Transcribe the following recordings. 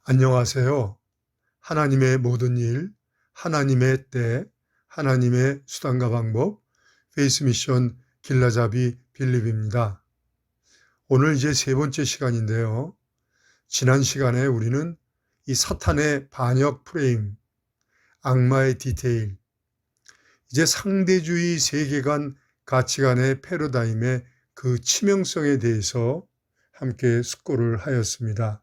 안녕하세요. 하나님의 모든 일, 하나님의 때, 하나님의 수단과 방법, 페이스 미션 길라잡이 빌립입니다. 오늘 이제 세 번째 시간인데요. 지난 시간에 우리는 이 사탄의 반역 프레임, 악마의 디테일, 이제 상대주의 세계관 가치관의 패러다임의 그 치명성에 대해서 함께 숙고를 하였습니다.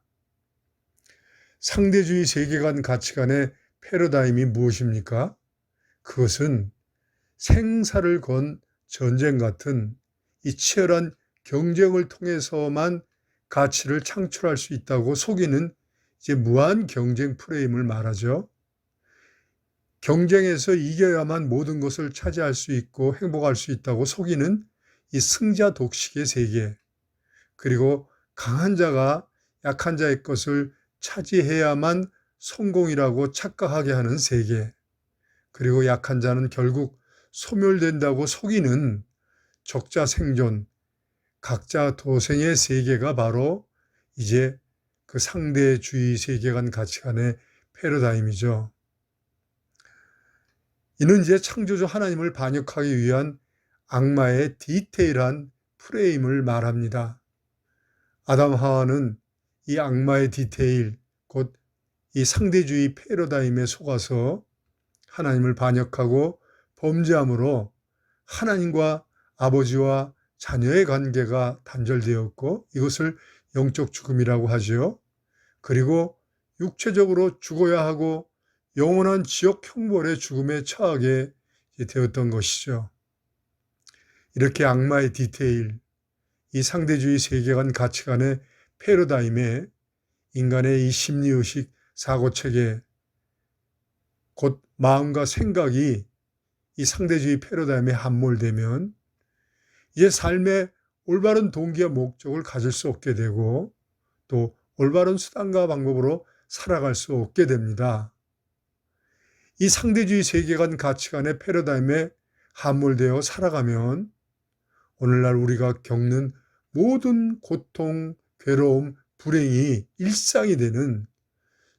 상대주의 세계관 가치관의 패러다임이 무엇입니까? 그것은 생사를 건 전쟁 같은 이 치열한 경쟁을 통해서만 가치를 창출할 수 있다고 속이는 이제 무한 경쟁 프레임을 말하죠. 경쟁에서 이겨야만 모든 것을 차지할 수 있고 행복할 수 있다고 속이는 이 승자 독식의 세계, 그리고 강한 자가 약한 자의 것을 차지해야만 성공이라고 착각하게 하는 세계, 그리고 약한 자는 결국 소멸된다고 속이는 적자 생존, 각자 도생의 세계가 바로 이제 그 상대주의 세계관 가치관의 패러다임이죠. 이는 이제 창조주 하나님을 반역하기 위한 악마의 디테일한 프레임을 말합니다. 아담 하와는 이 악마의 디테일, 곧 이 상대주의 패러다임에 속아서 하나님을 반역하고 범죄함으로 하나님과 아버지와 자녀의 관계가 단절되었고, 이것을 영적 죽음이라고 하지요. 그리고 육체적으로 죽어야 하고 영원한 지옥 형벌의 죽음에 처하게 되었던 것이죠. 이렇게 악마의 디테일, 이 상대주의 세계관 가치관의 패러다임에 인간의 이 심리의식 사고체계, 곧 마음과 생각이 이 상대주의 패러다임에 함몰되면 이제 삶의 올바른 동기와 목적을 가질 수 없게 되고 또 올바른 수단과 방법으로 살아갈 수 없게 됩니다. 이 상대주의 세계관 가치관의 패러다임에 함몰되어 살아가면 오늘날 우리가 겪는 모든 고통, 괴로움, 불행이 일상이 되는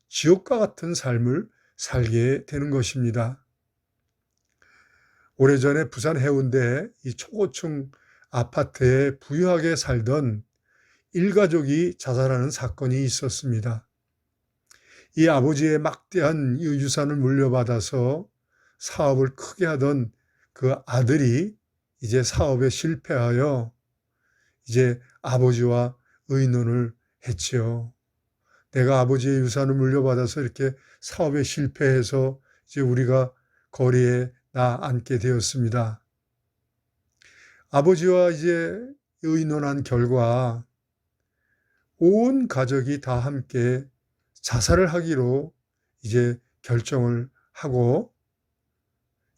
지옥과 같은 삶을 살게 되는 것입니다. 오래전에 부산 해운대 이 초고층 아파트에 부유하게 살던 일가족이 자살하는 사건이 있었습니다. 이 아버지의 막대한 유산을 물려받아서 사업을 크게 하던 그 아들이 이제 사업에 실패하여 이제 아버지와 의논을 했지요. 내가 아버지의 유산을 물려받아서 이렇게 사업에 실패해서 이제 우리가 거리에 나앉게 되었습니다. 아버지와 이제 의논한 결과 온 가족이 다 함께 자살을 하기로 이제 결정을 하고,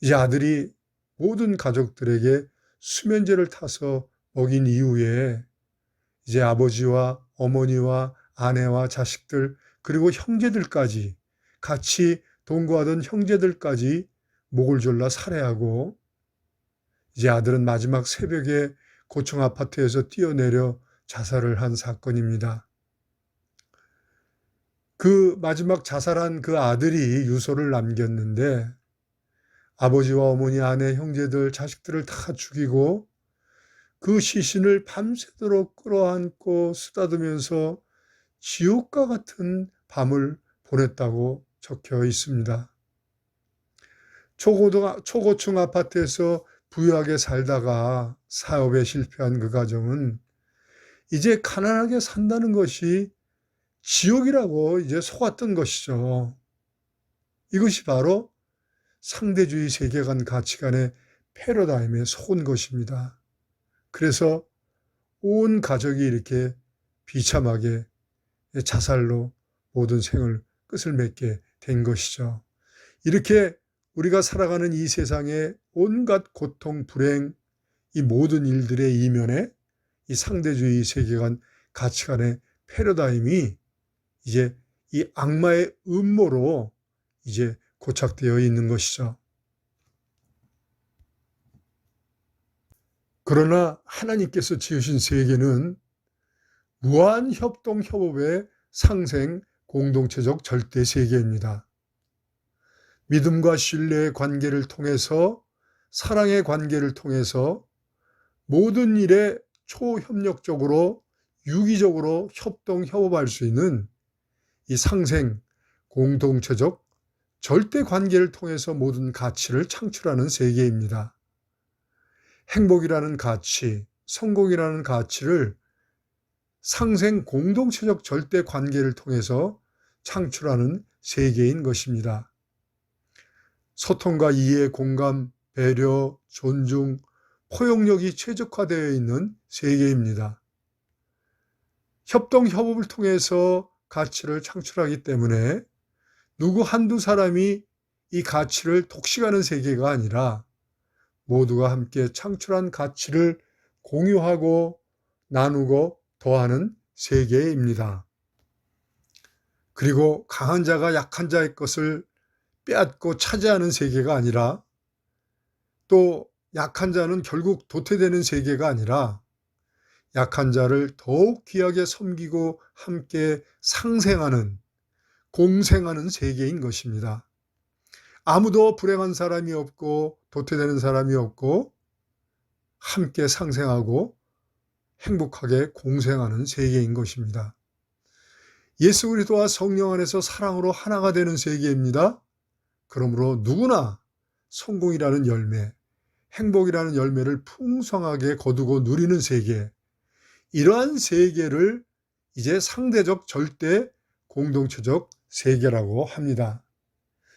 이제 아들이 모든 가족들에게 수면제를 타서 먹인 이후에 이제 아버지와 어머니와 아내와 자식들 그리고 형제들까지, 같이 동거하던 형제들까지 목을 졸라 살해하고, 이제 아들은 마지막 새벽에 고층 아파트에서 뛰어내려 자살을 한 사건입니다. 그 마지막 자살한 그 아들이 유서를 남겼는데 아버지와 어머니, 아내, 형제들, 자식들을 다 죽이고 그 시신을 밤새도록 끌어안고 쓰다듬으면서 지옥과 같은 밤을 보냈다고 적혀 있습니다. 초고층 아파트에서 부유하게 살다가 사업에 실패한 그 가정은 이제 가난하게 산다는 것이 지옥이라고 이제 속았던 것이죠. 이것이 바로 상대주의 세계관 가치관의 패러다임에 속은 것입니다. 그래서 온 가족이 이렇게 비참하게 자살로 모든 생을 끝을 맺게 된 것이죠. 이렇게 우리가 살아가는 이 세상의 온갖 고통, 불행, 이 모든 일들의 이면에 이 상대주의 세계관 가치관의 패러다임이 이제 이 악마의 음모로 이제 고착되어 있는 것이죠. 그러나 하나님께서 지으신 세계는 무한 협동 협업의 상생 공동체적 절대 세계입니다. 믿음과 신뢰의 관계를 통해서, 사랑의 관계를 통해서 모든 일에 초협력적으로 유기적으로 협동협업할 수 있는 이 상생 공동체적 절대 관계를 통해서 모든 가치를 창출하는 세계입니다. 행복이라는 가치, 성공이라는 가치를 상생 공동체적 절대 관계를 통해서 창출하는 세계인 것입니다. 소통과 이해, 공감, 배려, 존중, 포용력이 최적화되어 있는 세계입니다. 협동, 협업을 통해서 가치를 창출하기 때문에 누구 한두 사람이 이 가치를 독식하는 세계가 아니라 모두가 함께 창출한 가치를 공유하고 나누고 더하는 세계입니다. 그리고 강한 자가 약한 자의 것을 빼앗고 차지하는 세계가 아니라, 또 약한 자는 결국 도태되는 세계가 아니라 약한 자를 더욱 귀하게 섬기고 함께 상생하는, 공생하는 세계인 것입니다. 아무도 불행한 사람이 없고 도태되는 사람이 없고 함께 상생하고 행복하게 공생하는 세계인 것입니다. 예수 그리스도와 성령 안에서 사랑으로 하나가 되는 세계입니다. 그러므로 누구나 성공이라는 열매, 행복이라는 열매를 풍성하게 거두고 누리는 세계, 이러한 세계를 이제 상대적 절대 공동체적 세계라고 합니다.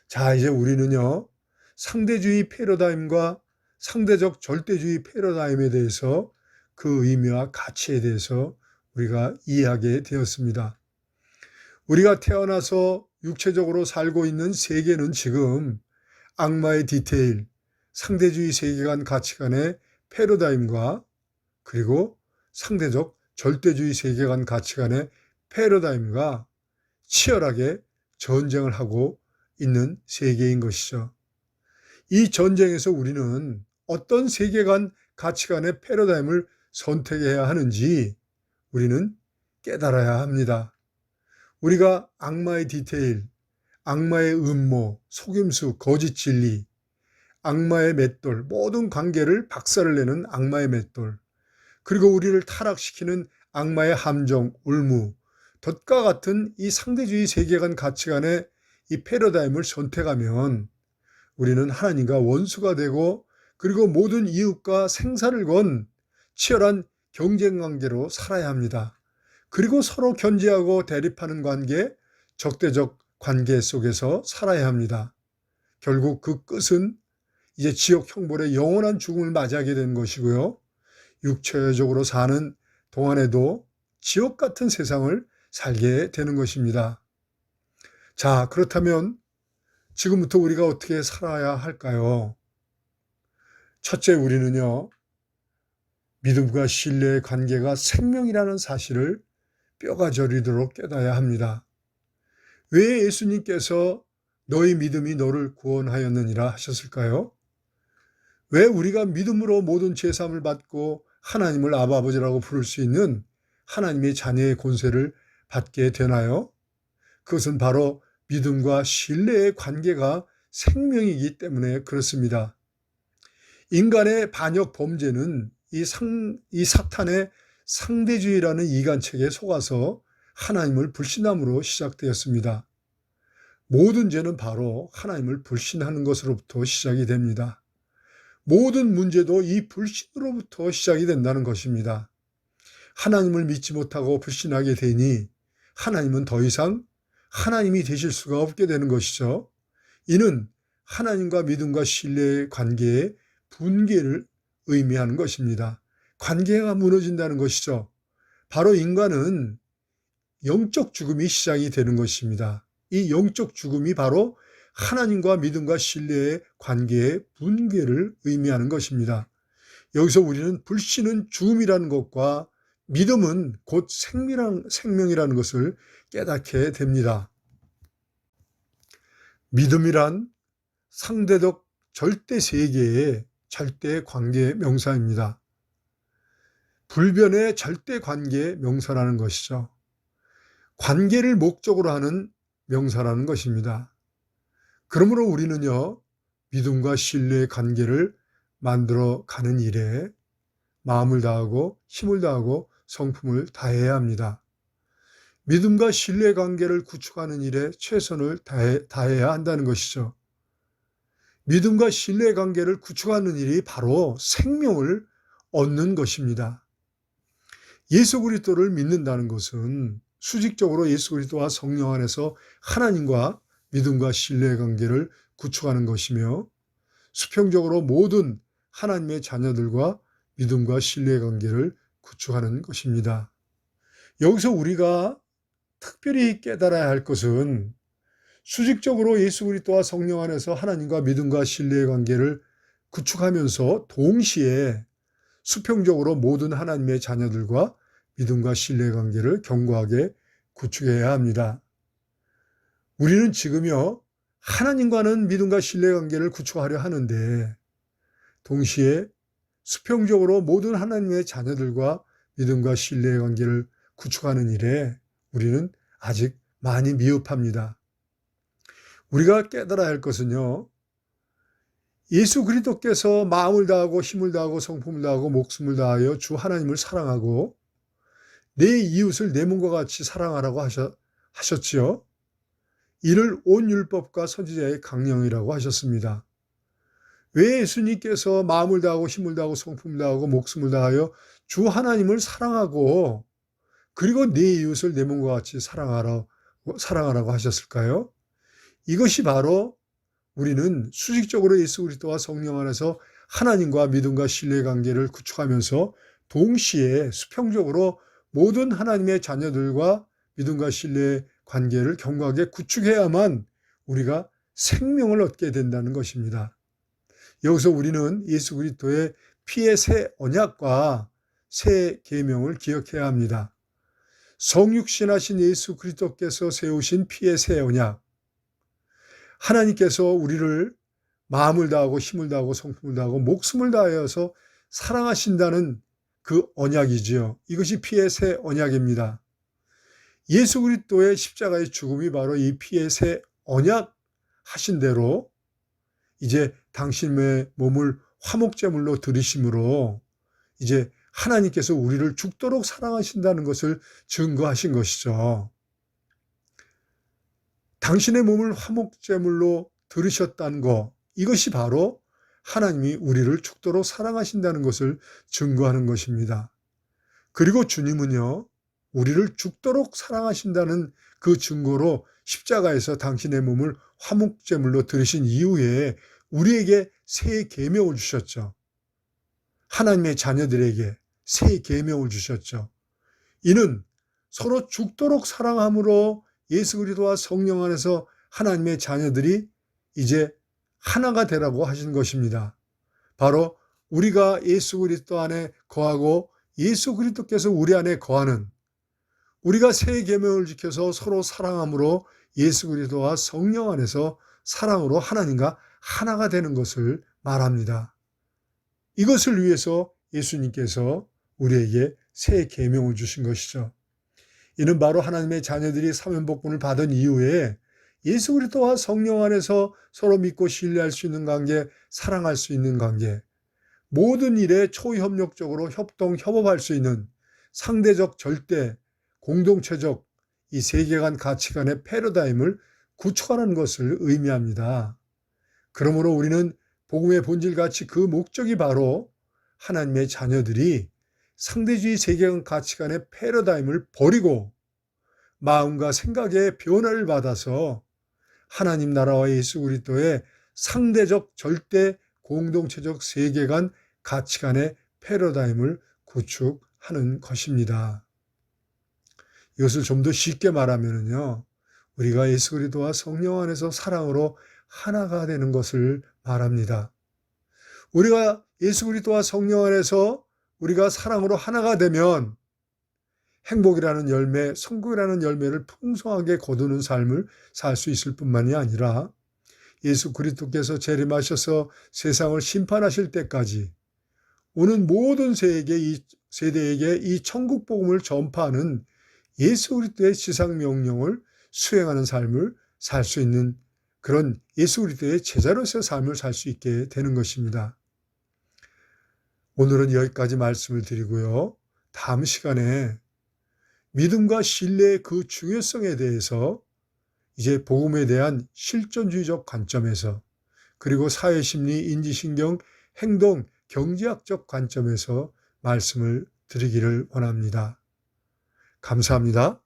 자, 이제 우리는요, 상대주의 패러다임과 상대적 절대주의 패러다임에 대해서 그 의미와 가치에 대해서 우리가 이해하게 되었습니다. 우리가 태어나서 육체적으로 살고 있는 세계는 지금 악마의 디테일, 상대주의 세계관 가치관의 패러다임과 그리고 상대적 절대주의 세계관 가치관의 패러다임과 치열하게 전쟁을 하고 있는 세계인 것이죠. 이 전쟁에서 우리는 어떤 세계관 가치관의 패러다임을 선택해야 하는지 우리는 깨달아야 합니다. 우리가 악마의 디테일, 악마의 음모, 속임수, 거짓 진리, 악마의 맷돌, 모든 관계를 박살내는 악마의 맷돌, 그리고 우리를 타락시키는 악마의 함정, 울무, 덫과 같은 이 상대주의 세계관 가치관의 이 패러다임을 선택하면 우리는 하나님과 원수가 되고, 그리고 모든 이웃과 생사를 건 치열한 경쟁 관계로 살아야 합니다. 그리고 서로 견제하고 대립하는 관계, 적대적 관계 속에서 살아야 합니다. 결국 그 끝은 이제 지옥 형벌의 영원한 죽음을 맞이하게 되는 것이고요. 육체적으로 사는 동안에도 지옥 같은 세상을 살게 되는 것입니다. 자, 그렇다면 지금부터 우리가 어떻게 살아야 할까요? 첫째, 우리는요, 믿음과 신뢰의 관계가 생명이라는 사실을 뼈가 저리도록 깨닫어야 합니다. 왜 예수님께서 너희 믿음이 너를 구원하였느니라 하셨을까요? 왜 우리가 믿음으로 모든 죄사함을 받고 하나님을 아버지라고 부를 수 있는 하나님의 자녀의 권세를 받게 되나요? 그것은 바로 믿음과 신뢰의 관계가 생명이기 때문에 그렇습니다. 인간의 반역 범죄는 이 사탄의 상대주의라는 이간책에 속아서 하나님을 불신함으로 시작되었습니다. 모든 죄는 바로 하나님을 불신하는 것으로부터 시작이 됩니다. 모든 문제도 이 불신으로부터 시작이 된다는 것입니다. 하나님을 믿지 못하고 불신하게 되니 하나님은 더 이상 하나님이 되실 수가 없게 되는 것이죠. 이는 하나님과 믿음과 신뢰의 관계의 분개를 의미하는 것입니다. 관계가 무너진다는 것이죠. 바로 인간은 영적 죽음이 시작이 되는 것입니다. 이 영적 죽음이 바로 하나님과 믿음과 신뢰의 관계의 분개를 의미하는 것입니다. 여기서 우리는 불신은 죽음이라는 것과 믿음은 곧 생명이라는 것을 깨닫게 됩니다. 믿음이란 상대적 절대 세계의 절대 관계 명사입니다. 불변의 절대 관계 명사라는 것이죠. 관계를 목적으로 하는 명사라는 것입니다. 그러므로 우리는요, 믿음과 신뢰의 관계를 만들어 가는 일에 마음을 다하고 힘을 다하고 성품을 다해야 합니다. 믿음과 신뢰 관계를 구축하는 일에 최선을 다해야 한다는 것이죠. 믿음과 신뢰 관계를 구축하는 일이 바로 생명을 얻는 것입니다. 예수 그리스도를 믿는다는 것은 수직적으로 예수 그리스도와 성령 안에서 하나님과 믿음과 신뢰 관계를 구축하는 것이며, 수평적으로 모든 하나님의 자녀들과 믿음과 신뢰 관계를 구축하는 것입니다. 여기서 우리가 특별히 깨달아야 할 것은 수직적으로 예수 그리스도와 성령 안에서 하나님과 믿음과 신뢰의 관계를 구축하면서 동시에 수평적으로 모든 하나님의 자녀들과 믿음과 신뢰의 관계를 견고하게 구축해야 합니다. 우리는 지금요, 하나님과는 믿음과 신뢰의 관계를 구축하려 하는데 동시에 수평적으로 모든 하나님의 자녀들과 믿음과 신뢰의 관계를 구축하는 일에 우리는 아직 많이 미흡합니다. 우리가 깨달아야 할 것은요, 예수 그리스도께서 마음을 다하고 힘을 다하고 성품을 다하고 목숨을 다하여 주 하나님을 사랑하고 내 이웃을 내 몸과 같이 사랑하라고 하셨지요. 이를 온 율법과 선지자의 강령이라고 하셨습니다. 왜 예수님께서 마음을 다하고 힘을 다하고 성품을 다하고 목숨을 다하여 주 하나님을 사랑하고 그리고 내 이웃을 내 몸과 같이 사랑하라고 하셨을까요? 이것이 바로 우리는 수직적으로 예수 그리스도와 성령 안에서 하나님과 믿음과 신뢰 관계를 구축하면서 동시에 수평적으로 모든 하나님의 자녀들과 믿음과 신뢰 관계를 견고하게 구축해야만 우리가 생명을 얻게 된다는 것입니다. 여기서 우리는 예수 그리스도의 피의 새 언약과 새 계명을 기억해야 합니다. 성육신하신 예수 그리스도께서 세우신 피의 새 언약, 하나님께서 우리를 마음을 다하고 힘을 다하고 성품을 다하고 목숨을 다하여서 사랑하신다는 그 언약이지요. 이것이 피의 새 언약입니다. 예수 그리스도의 십자가의 죽음이 바로 이 피의 새 언약 하신 대로 이제 당신의 몸을 화목제물로 드리심으로 이제 하나님께서 우리를 죽도록 사랑하신다는 것을 증거하신 것이죠. 당신의 몸을 화목제물로 들으셨다는 것, 이것이 바로 하나님이 우리를 죽도록 사랑하신다는 것을 증거하는 것입니다. 그리고 주님은요, 우리를 죽도록 사랑하신다는 그 증거로 십자가에서 당신의 몸을 화목제물로 들으신 이후에 우리에게 새 계명을 주셨죠. 하나님의 자녀들에게 새 계명을 주셨죠. 이는 서로 죽도록 사랑함으로 예수 그리스도와 성령 안에서 하나님의 자녀들이 이제 하나가 되라고 하신 것입니다. 바로 우리가 예수 그리스도 안에 거하고 예수 그리스도께서 우리 안에 거하는, 우리가 새 계명을 지켜서 서로 사랑함으로 예수 그리스도와 성령 안에서 사랑으로 하나님과 하나가 되는 것을 말합니다. 이것을 위해서 예수님께서 우리에게 새 계명을 주신 것이죠. 이는 바로 하나님의 자녀들이 사면복분을 받은 이후에 예수 그리스도와 성령 안에서 서로 믿고 신뢰할 수 있는 관계, 사랑할 수 있는 관계, 모든 일에 초협력적으로 협업할 수 있는 상대적, 절대, 공동체적 이 세계관 가치관의 패러다임을 구축하는 것을 의미합니다. 그러므로 우리는 복음의 본질같이 그 목적이 바로 하나님의 자녀들이 상대주의 세계관 가치관의 패러다임을 버리고 마음과 생각의 변화를 받아서 하나님 나라와 예수 그리스도의 상대적 절대 공동체적 세계관 가치관의 패러다임을 구축하는 것입니다. 이것을 좀 더 쉽게 말하면요, 우리가 예수 그리스도와 성령 안에서 사랑으로 하나가 되는 것을 말합니다. 우리가 예수 그리스도와 성령 안에서 우리가 사랑으로 하나가 되면 행복이라는 열매, 성공이라는 열매를 풍성하게 거두는 삶을 살 수 있을 뿐만이 아니라 예수 그리스도께서 재림하셔서 세상을 심판하실 때까지 오는 모든 세대에게 이 천국 복음을 전파하는 예수 그리스도의 지상 명령을 수행하는 삶을 살 수 있는 그런 예수 그리스도의 제자로서의 삶을 살 수 있게 되는 것입니다. 오늘은 여기까지 말씀을 드리고요. 다음 시간에 믿음과 신뢰의 그 중요성에 대해서 이제 복음에 대한 실존주의적 관점에서 그리고 사회심리, 인지신경, 행동, 경제학적 관점에서 말씀을 드리기를 원합니다. 감사합니다.